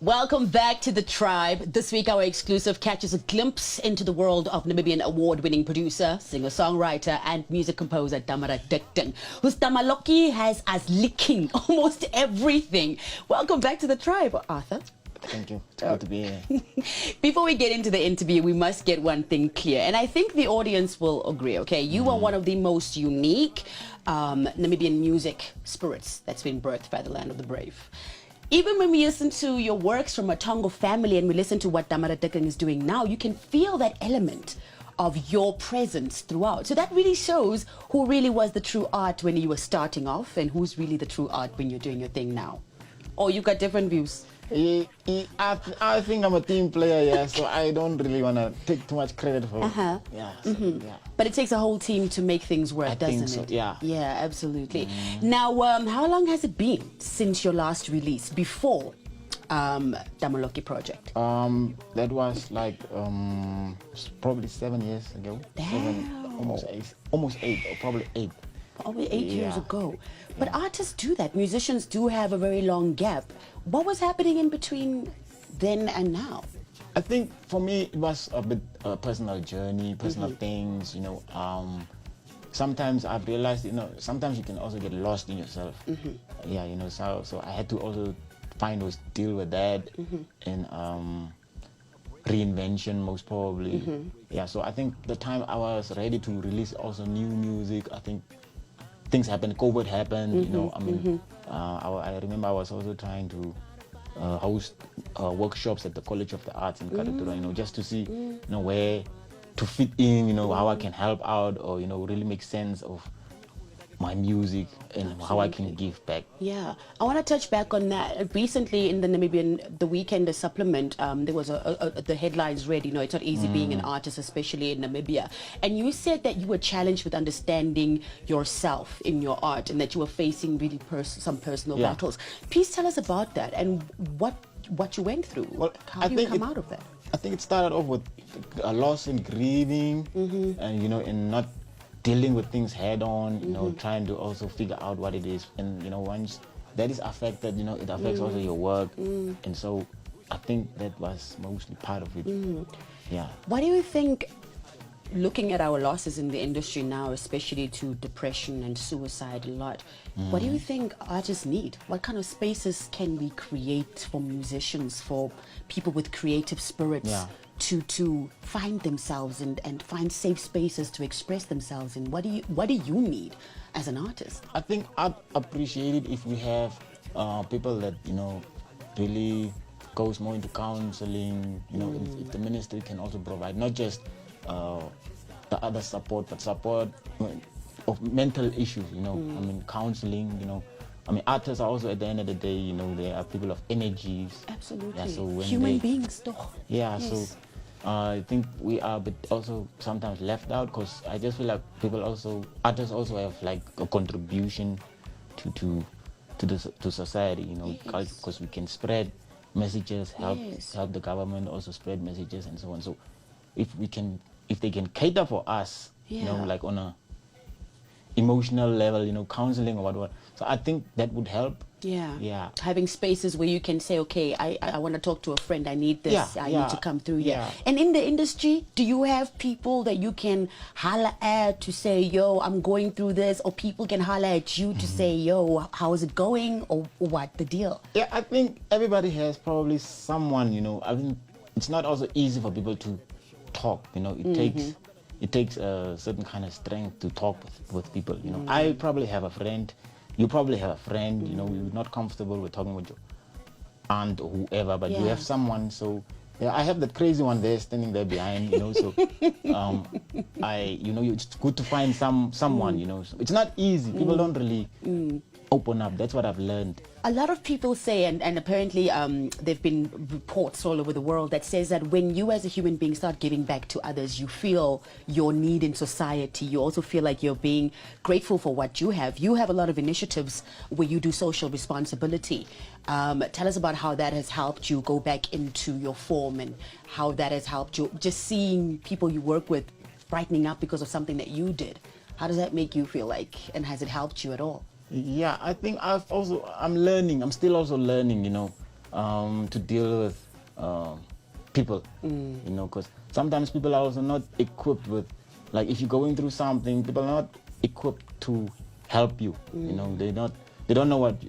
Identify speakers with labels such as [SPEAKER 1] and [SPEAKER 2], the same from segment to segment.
[SPEAKER 1] Welcome back to The Tribe. This week our exclusive catches a glimpse into the world of Namibian award-winning producer, singer-songwriter and music composer Damara Dikding, whose Maluki has us licking almost everything. Welcome back to The Tribe, Arthur.
[SPEAKER 2] Thank you. It's good to be here.
[SPEAKER 1] Before we get into the interview, we must get one thing clear, and I think the audience will agree, okay? You are one of the most unique Namibian music spirits that's been birthed by the land of the brave. Even when we listen to your works from a Tongo family and we listen to what Damara Dikding is doing now, you can feel that element of your presence throughout. So that really shows who really was the true art when you were starting off and who's really the true art when you're doing your thing now. Or you got different views?
[SPEAKER 2] I think I'm a team player, yeah, so I don't really want to take too much credit for it. Yeah, so, yeah.
[SPEAKER 1] But it takes a whole team to make things work, doesn't
[SPEAKER 2] so,
[SPEAKER 1] it?
[SPEAKER 2] yeah.
[SPEAKER 1] Yeah, absolutely. Now, how long has it been since your last release, before the Maluki project?
[SPEAKER 2] That was like probably 7 years ago.
[SPEAKER 1] Damn.
[SPEAKER 2] Almost eight, or probably 8.
[SPEAKER 1] Probably 8 years ago. But artists do that. Musicians do have a very long gap. What was happening in between then and now?
[SPEAKER 2] I think for me it was a bit a personal journey, personal things, you know. Sometimes I've realized, you know, sometimes you can also get lost in yourself. Yeah, you know, so I had to also find ways to deal with that and reinvention most probably. Yeah, so I think the time I was ready to release also new music, I think things happened, COVID happened, you know, I mean, I remember I was also trying to host workshops at the College of the Arts in Karatura, you know, just to see, you know, where to fit in, you know, how I can help out or, you know, really make sense of my music and how I can give back.
[SPEAKER 1] Yeah, I want to touch back on that. Recently in the Namibian, the Weekender supplement, there was the headlines read, you know, it's not easy being an artist, especially in Namibia. And you said that you were challenged with understanding yourself in your art and that you were facing really some personal battles. Please tell us about that and what you went through.
[SPEAKER 2] Well,
[SPEAKER 1] how do you come out of that?
[SPEAKER 2] I think it started off with a loss and grieving and, you know, and not dealing with things head on, you know, trying to also figure out what it is. And, you know, once that is affected, you know, it affects also your work. And so I think that was mostly part of it. Yeah.
[SPEAKER 1] What do you think, looking at our losses in the industry now, especially to depression and suicide a lot, what do you think artists need? What kind of spaces can we create for musicians, for people with creative spirits? To find themselves and find safe spaces to express themselves in? What do you need as an artist?
[SPEAKER 2] I think I'd appreciate it if we have people that, you know, really goes more into counseling, you know, if the ministry can also provide not just the other support, but support of mental issues, you know, I mean, counseling, you know. I mean, artists are also, at the end of the day, you know, they are people of energies.
[SPEAKER 1] Absolutely.
[SPEAKER 2] Yeah, so when
[SPEAKER 1] human beings, though.
[SPEAKER 2] Yeah, yes. So I think we are but also sometimes left out because I just feel like artists also have like a contribution to society, you know, because we can spread messages, help the government also spread messages and so on. So if they can cater for us, you know, like on a emotional level, you know, counseling or whatever. So I think that would help. Yeah.
[SPEAKER 1] Having spaces where you can say, okay, I want to talk to a friend, I need this, I need to come through here. And in the industry, do you have people that you can holler at to say, yo, I'm going through this, or people can holler at you to say, yo, how is it going, or what the deal?
[SPEAKER 2] Yeah, I think everybody has probably someone, you know. I mean, it's not also easy for people to talk, you know. It takes a certain kind of strength to talk with people, you know. I probably have a friend. You probably have a friend, you know, you're not comfortable with talking with your aunt or whoever, but you have someone. So yeah, I have that crazy one there standing there behind, you know. So you know, it's good to find someone, you know. So it's not easy. People don't really open up. That's what I've learned.
[SPEAKER 1] A lot of people say, and apparently there've been reports all over the world that says that when you as a human being start giving back to others, you feel your need in society. You also feel like you're being grateful for what you have. You have a lot of initiatives where you do social responsibility. Tell us about how that has helped you go back into your form and how that has helped you, just seeing people you work with brightening up because of something that you did. How does that make you feel like, and has it helped you at all?
[SPEAKER 2] Yeah, I think I'm learning. I'm still also learning, you know. to deal with people, you know, because sometimes people are also not equipped with, like if you're going through something, people are not equipped to help you. You know, they don't know what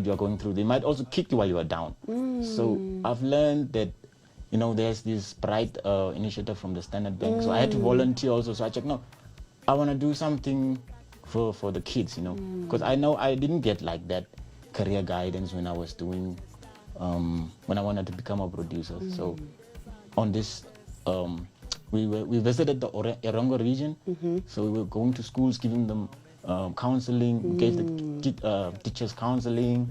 [SPEAKER 2] you are going through. They might also kick you while you are down. So I've learned that, you know, there's this bright initiative from the Standard Bank. So I had to volunteer also. So I checked, no, I want to do something for the kids, you know, because I know I didn't get like that career guidance when I was doing, when I wanted to become a producer. So on this, we visited the Erongo region. So we were going to schools, giving them counseling, gave the teachers counseling,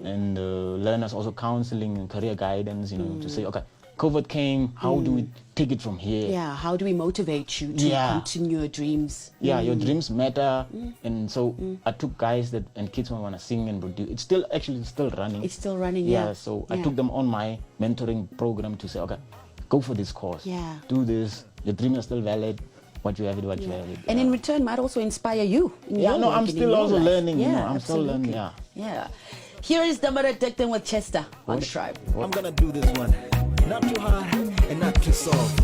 [SPEAKER 2] and learners also counseling and career guidance, you know, to say, okay, COVID came, how do we take it from here?
[SPEAKER 1] Yeah, how do we motivate you to continue your dreams?
[SPEAKER 2] Yeah, your dreams matter. And so I took guys and kids who want to sing and produce. It's still running.
[SPEAKER 1] It's still running, yeah.
[SPEAKER 2] So I took them on my mentoring program to say, okay, go for this course.
[SPEAKER 1] Yeah.
[SPEAKER 2] Do this. Your dreams are still valid. What you have it, what you have it.
[SPEAKER 1] And in return might also inspire you.
[SPEAKER 2] I'm still also learning.
[SPEAKER 1] Yeah,
[SPEAKER 2] you know, I'm
[SPEAKER 1] absolutely.
[SPEAKER 2] still learning.
[SPEAKER 1] Yeah. Here is Damara Dikding with Chester on the Tribe.
[SPEAKER 3] I'm gonna do this one. Not too hard and not too soft.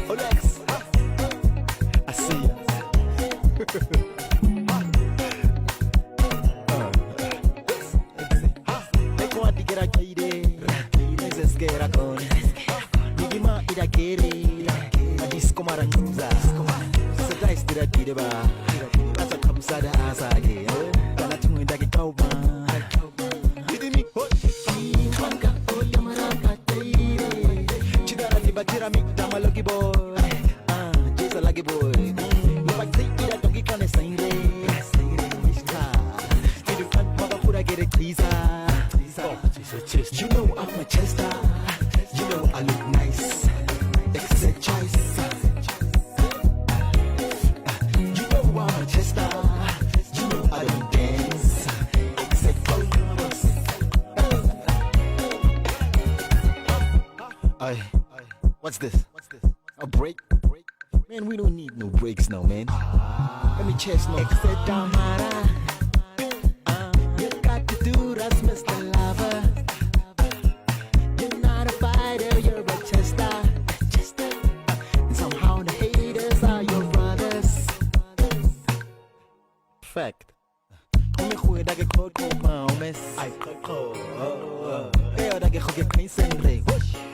[SPEAKER 3] Olex, I see ya. You know I'm a Chester. You know I look nice. Except choice. You know I'm a Chester. You know I don't dance. Except focus. What's this? A break? Man, we don't need no breaks now, man. Let me chest no. Except Damara. You got to do that's Mr. Lover. You're not a fighter, you're a Chester. And somehow the haters are your brothers. Fact. Come here, that get caught, miss. I call. Hey, that get hooked, can't say break.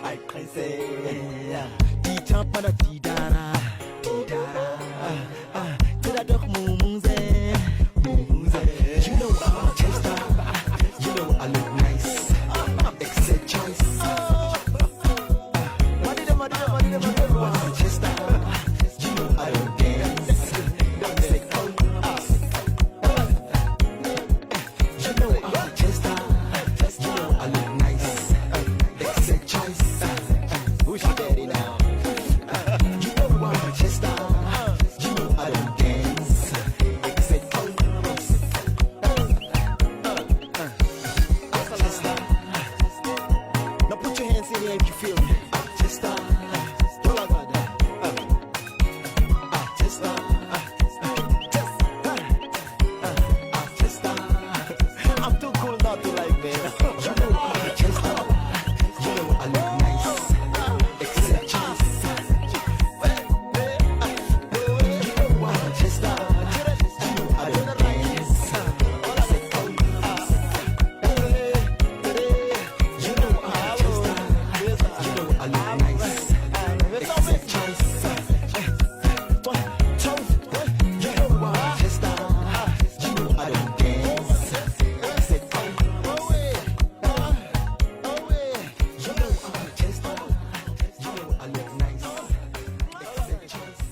[SPEAKER 3] I can't say. Teacher, para tidara. Tira doch mumuze. You know I'm a Chester. You know I look nice. Except choice. You know I'm a Chester. You know I don't dance. Except focus. You know I'm a Chester. You know I look nice. Except choice. Who's your daddy now? You know I'm a Chester. You know I don't dance. Except focus. Chester. Now put your hands in the air if you feel me. Chester. Pull out that. Chester. Chester. I'm too cool not to like, man. You know I'm a Chester. You know I look nice. Except choice. You know I'm a Chester. You know I don't dance. Except focus. You know I'm a Chester. You know I look nice. Except choice. You know I'm a Chester. You know I don't dance. Except focus. You know I'm a Chester. You know I look nice. Except choice.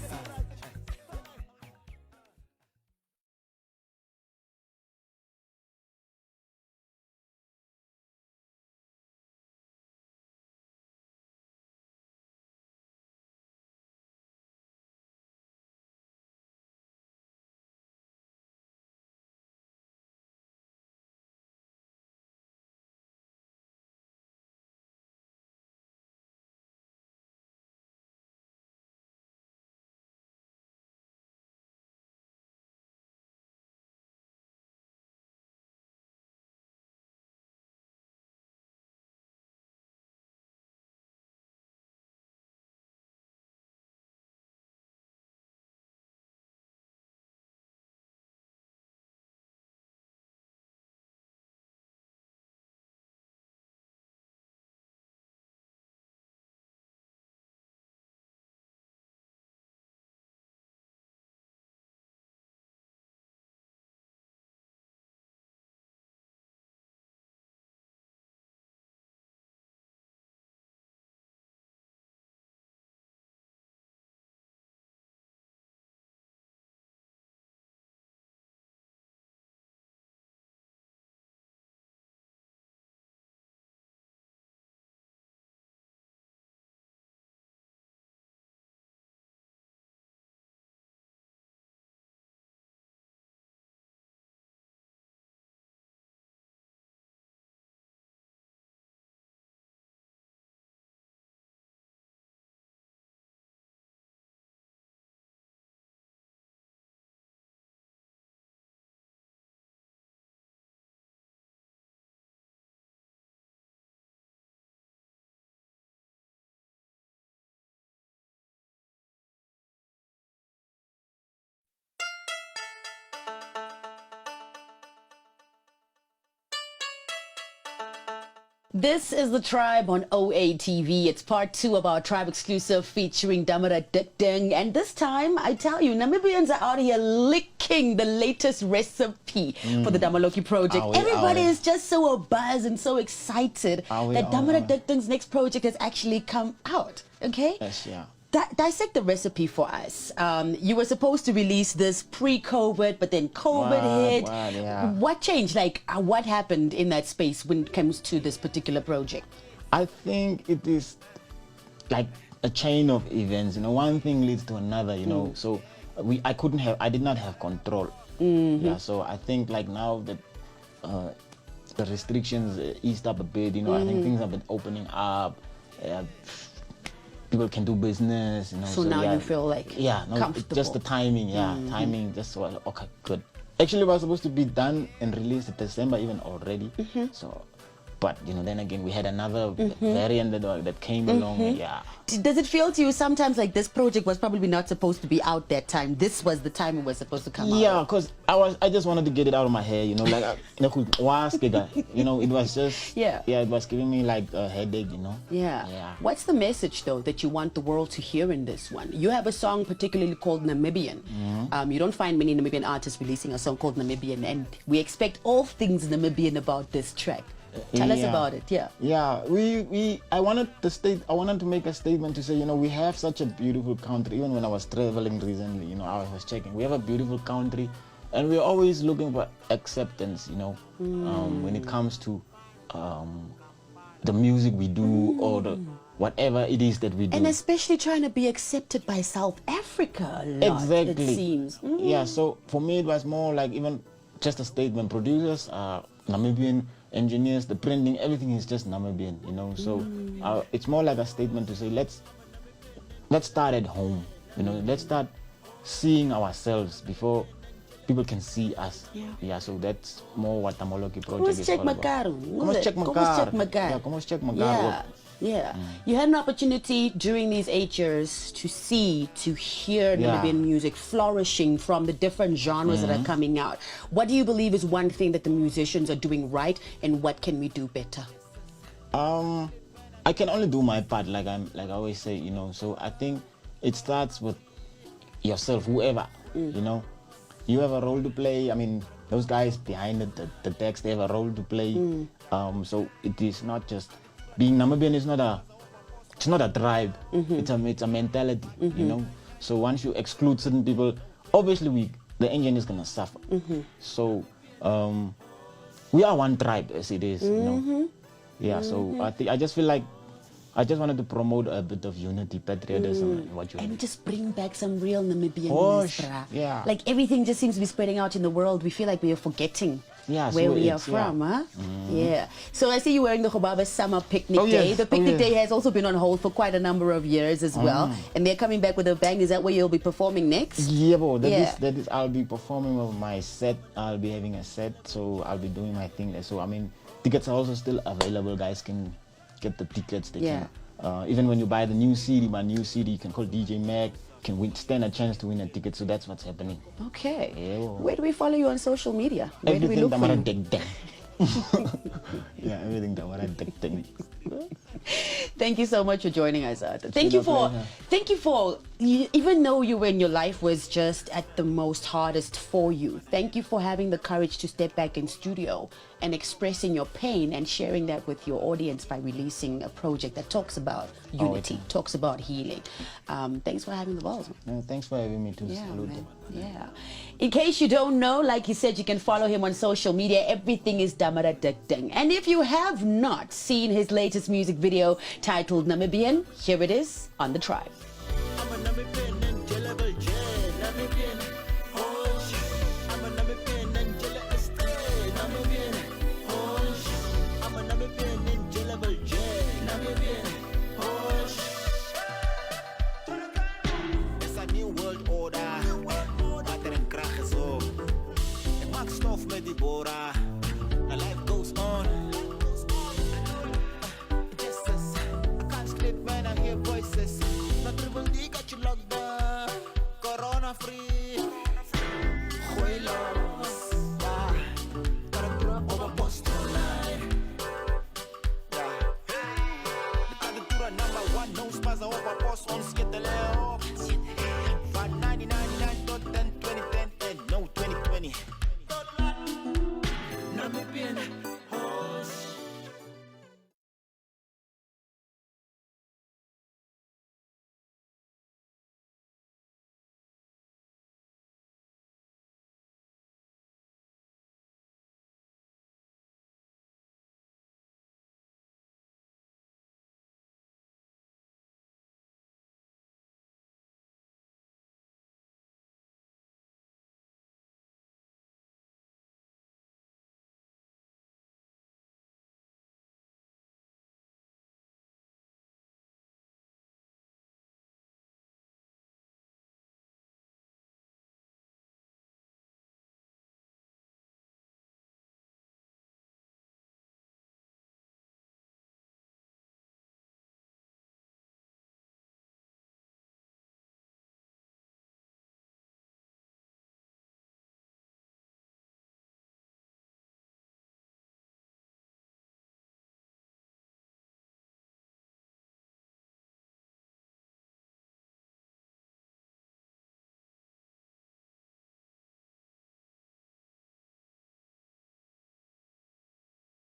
[SPEAKER 1] This is The Tribe on OATV. It's part 2 of our Tribe exclusive featuring Damara Dikding. And this time, I tell you, Namibians are out here licking the latest recipe for the Maluki project. Everybody is just so abuzz and so excited that Damara Dikding's next project has actually come out. Okay?
[SPEAKER 2] Yes, yeah.
[SPEAKER 1] Dissect the recipe for us. You were supposed to release this pre-COVID, but then COVID hit. What changed? Like, what happened in that space when it comes to this particular project?
[SPEAKER 2] I think it is like a chain of events. You know, one thing leads to another. You know, so I did not have control. Yeah. So I think like now that the restrictions eased up a bit. You know, I think things have been opening up. People can do business, you know.
[SPEAKER 1] So now you feel like comfortable.
[SPEAKER 2] Just the timing, timing. Just was okay, good. Actually, it was supposed to be done and released in December even already. So, but you know, then again, we had another variant that came along. Yeah.
[SPEAKER 1] Does it feel to you sometimes like this project was probably not supposed to be out that time? This was the time it was supposed to come out.
[SPEAKER 2] Yeah, because I just wanted to get it out of my hair. You know, like you know, it was just it was giving me like a headache. You know.
[SPEAKER 1] Yeah. What's the message though that you want the world to hear in this one? You have a song particularly called Namibian. You don't find many Namibian artists releasing a song called Namibian, and we expect all things Namibian about this track. Tell us about it.
[SPEAKER 2] I wanted to make a statement to say, you know, we have such a beautiful country. Even when I was traveling recently, you know, I was checking, we have a beautiful country, and we're always looking for acceptance, you know, when it comes to the music we do or the whatever it is that we do,
[SPEAKER 1] and especially trying to be accepted by South Africa a lot,
[SPEAKER 2] exactly.
[SPEAKER 1] It seems.
[SPEAKER 2] Yeah, so for me it was more like even just a statement. Producers are Namibian, engineers, the printing, everything is just Namibian, you know. So it's more like a statement to say let's start at home, you know. Let's start seeing ourselves before people can see us. Yeah, so that's more what the Maluki project is all about.
[SPEAKER 1] Yeah. You had an opportunity during these 8 years to see, to hear Namibian music flourishing from the different genres that are coming out. What do you believe is one thing that the musicians are doing right, and what can we do better?
[SPEAKER 2] I can only do my part, like I always say, you know. So I think it starts with yourself, whoever, you know. You have a role to play. I mean, those guys behind the text, they have a role to play. So it is not just being Namibian is not a tribe. It's a mentality, you know. So once you exclude certain people, obviously the engine is gonna suffer. So we are one tribe as it is, you know. Yeah. So I just feel like I just wanted to promote a bit of unity, patriotism,
[SPEAKER 1] and just bring back some real Namibianness, bruh.
[SPEAKER 2] Yeah.
[SPEAKER 1] Like everything just seems to be spreading out in the world. We feel like we are forgetting where we are from, huh? Yeah. So I see you wearing the Khobaba Summer Picnic Day. The Picnic Day has also been on hold for quite a number of years as well. And they're coming back with a bang. Is that where you'll be performing next?
[SPEAKER 2] Yeah, bro. That is, I'll be performing with my set. I'll be having a set. So I'll be doing my thing there. So, I mean, tickets are also still available. Guys can get the tickets. They can, even when you buy the new CD, my new CD, you can call DJ Mac. Can stand a chance to win a ticket. So that's what's happening.
[SPEAKER 1] Okay. Yeah, well, where do we follow you on social media? Where do we look for you?
[SPEAKER 2] Yeah, everything Damara Dikding.
[SPEAKER 1] Thank you so much for joining us, Arthur. Thank you for even though when your life was just at the most hardest for you, thank you for having the courage to step back in studio and expressing your pain and sharing that with your audience by releasing a project that talks about unity, talks about healing. Thanks for having the balls.
[SPEAKER 2] No, thanks for having me too.
[SPEAKER 1] Yeah. In case you don't know, like he said, you can follow him on social media. Everything is Damara Dikding. And if you have not seen his latest music video titled Namibian, here it is on The Tribe.
[SPEAKER 3] I'm a Namibian and Jelabal J, Namibian. I'm a Namibian and Jelabal Namibian. I'm a Namibian and Jelabal J, Namibian. It's a new world order. Water and krach is op. Ik maak stof met die bora. And life goes on. Just as I can't sleep when I hear voices. Not triple D got you locked down. Corona free. Gooi los. Gotta grow over post online. op, maar pas ons skete lê op.